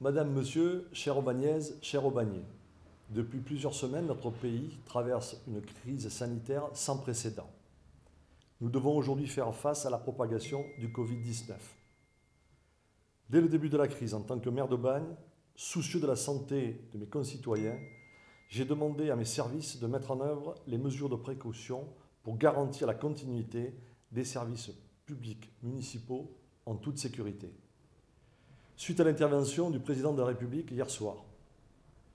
Madame, Monsieur, chère Aubagnaise, cher Aubagnais, depuis plusieurs semaines, notre pays traverse une crise sanitaire sans précédent. Nous devons aujourd'hui faire face à la propagation du Covid-19. Dès le début de la crise, en tant que maire d'Aubagne, soucieux de la santé de mes concitoyens, j'ai demandé à mes services de mettre en œuvre les mesures de précaution pour garantir la continuité des services publics municipaux en toute sécurité. Suite à l'intervention du président de la République hier soir,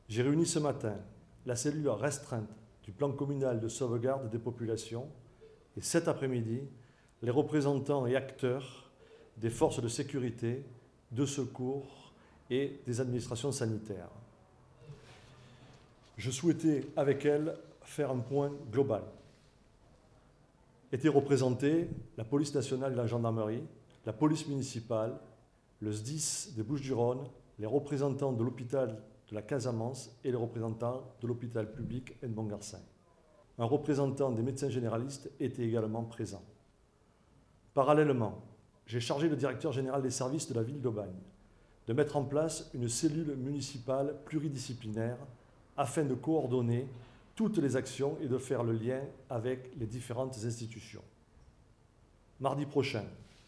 j'ai réuni ce matin la cellule restreinte du plan communal de sauvegarde des populations et cet après-midi, les représentants et acteurs des forces de sécurité, de secours et des administrations sanitaires. Je souhaitais avec elles faire un point global. Étaient représentés la police nationale et la gendarmerie, la police municipale, le SDIS des Bouches-du-Rhône, les représentants de l'hôpital de la Casamance et les représentants de l'hôpital public Edmond-Garcin. Un représentant des médecins généralistes était également présent. Parallèlement, j'ai chargé le directeur général des services de la ville d'Aubagne de mettre en place une cellule municipale pluridisciplinaire afin de coordonner toutes les actions et de faire le lien avec les différentes institutions. Mardi prochain,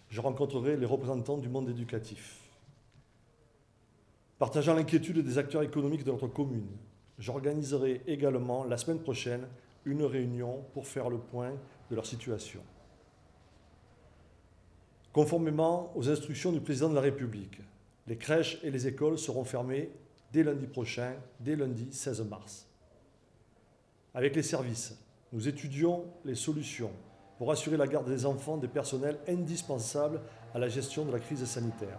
je rencontrerai les représentants du monde éducatif. Partageant l'inquiétude des acteurs économiques de notre commune, j'organiserai également la semaine prochaine une réunion pour faire le point de leur situation. Conformément aux instructions du président de la République, les crèches et les écoles seront fermées dès lundi prochain, dès lundi 16 mars. Avec les services, nous étudions les solutions pour assurer la garde des enfants des personnels indispensables à la gestion de la crise sanitaire.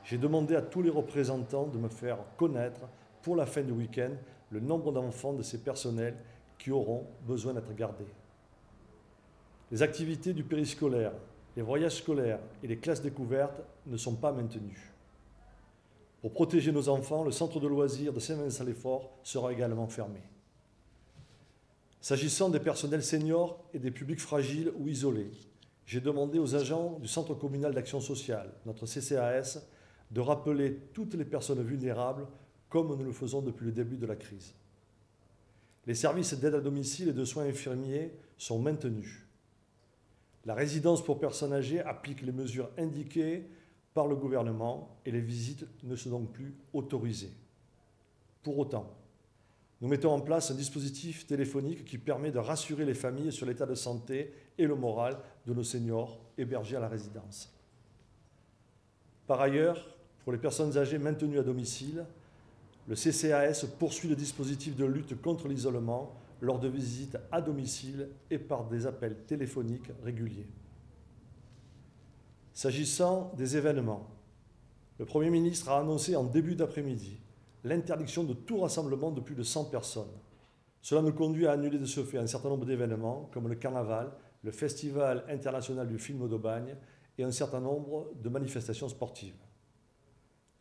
J'ai demandé à tous les représentants de me faire connaître, pour la fin du week-end, le nombre d'enfants de ces personnels qui auront besoin d'être gardés. Les activités du périscolaire, les voyages scolaires et les classes découvertes ne sont pas maintenues. Pour protéger nos enfants, le centre de loisirs de Saint-Vincent-les-Forts sera également fermé. S'agissant des personnels seniors et des publics fragiles ou isolés, j'ai demandé aux agents du Centre communal d'action sociale, notre CCAS, de rappeler toutes les personnes vulnérables comme nous le faisons depuis le début de la crise. Les services d'aide à domicile et de soins infirmiers sont maintenus. La résidence pour personnes âgées applique les mesures indiquées par le gouvernement et les visites ne sont donc plus autorisées. Pour autant, nous mettons en place un dispositif téléphonique qui permet de rassurer les familles sur l'état de santé et le moral de nos seniors hébergés à la résidence. Par ailleurs, pour les personnes âgées maintenues à domicile, le CCAS poursuit le dispositif de lutte contre l'isolement lors de visites à domicile et par des appels téléphoniques réguliers. S'agissant des événements, le Premier ministre a annoncé en début d'après-midi l'interdiction de tout rassemblement de plus de 100 personnes. Cela nous conduit à annuler de ce fait un certain nombre d'événements comme le carnaval, le Festival international du film d'Aubagne et un certain nombre de manifestations sportives.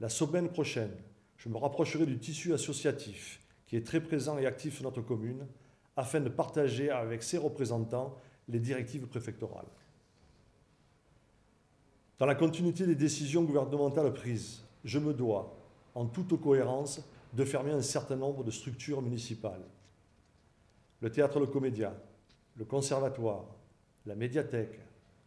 La semaine prochaine, je me rapprocherai du tissu associatif qui est très présent et actif sur notre commune afin de partager avec ses représentants les directives préfectorales. Dans la continuité des décisions gouvernementales prises, je me dois, en toute cohérence, de fermer un certain nombre de structures municipales. Le théâtre Le Comédia, le conservatoire, la médiathèque,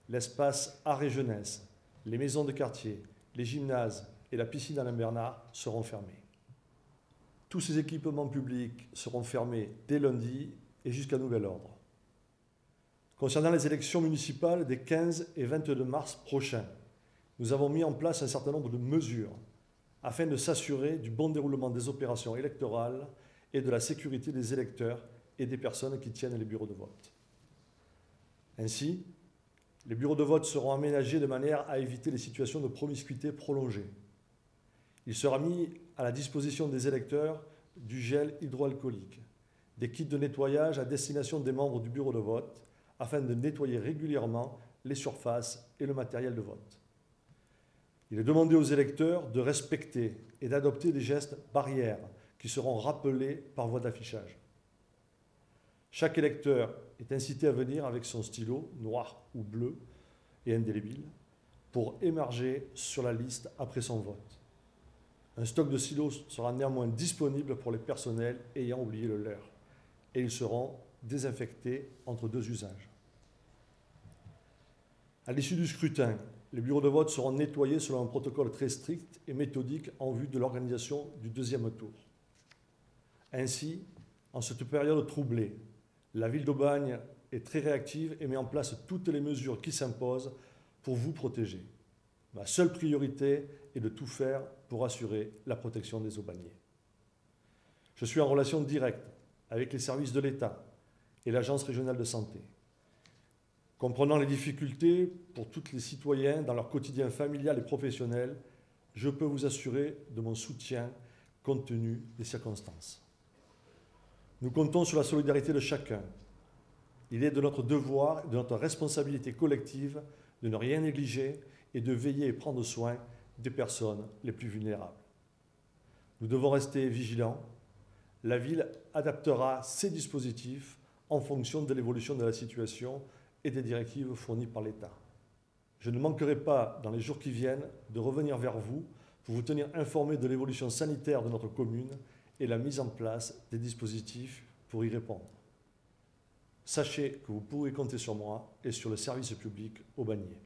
l'espace art et jeunesse, les maisons de quartier, les gymnases et la piscine Alain Bernard seront fermés. Tous ces équipements publics seront fermés dès lundi et jusqu'à nouvel ordre. Concernant les élections municipales des 15 et 22 mars prochains, nous avons mis en place un certain nombre de mesures afin de s'assurer du bon déroulement des opérations électorales et de la sécurité des électeurs et des personnes qui tiennent les bureaux de vote. Ainsi, les bureaux de vote seront aménagés de manière à éviter les situations de promiscuité prolongée. Il sera mis à la disposition des électeurs du gel hydroalcoolique, des kits de nettoyage à destination des membres du bureau de vote afin de nettoyer régulièrement les surfaces et le matériel de vote. Il est demandé aux électeurs de respecter et d'adopter des gestes barrières qui seront rappelés par voie d'affichage. Chaque électeur est incité à venir avec son stylo noir ou bleu et indélébile pour émarger sur la liste après son vote. Un stock de silos sera néanmoins disponible pour les personnels ayant oublié le leur, et ils seront désinfectés entre 2 usages. À l'issue du scrutin, les bureaux de vote seront nettoyés selon un protocole très strict et méthodique en vue de l'organisation du 2e tour. Ainsi, en cette période troublée, la ville d'Aubagne est très réactive et met en place toutes les mesures qui s'imposent pour vous protéger. Ma seule priorité est de tout faire pour assurer la protection des Aubagnais. Je suis en relation directe avec les services de l'État et l'Agence régionale de santé. Comprenant les difficultés pour tous les citoyens dans leur quotidien familial et professionnel, je peux vous assurer de mon soutien compte tenu des circonstances. Nous comptons sur la solidarité de chacun. Il est de notre devoir et de notre responsabilité collective de ne rien négliger et de veiller et prendre soin des personnes les plus vulnérables. Nous devons rester vigilants. La ville adaptera ses dispositifs en fonction de l'évolution de la situation et des directives fournies par l'État. Je ne manquerai pas, dans les jours qui viennent, de revenir vers vous pour vous tenir informé de l'évolution sanitaire de notre commune et la mise en place des dispositifs pour y répondre. Sachez que vous pourrez compter sur moi et sur le service public aubagnais.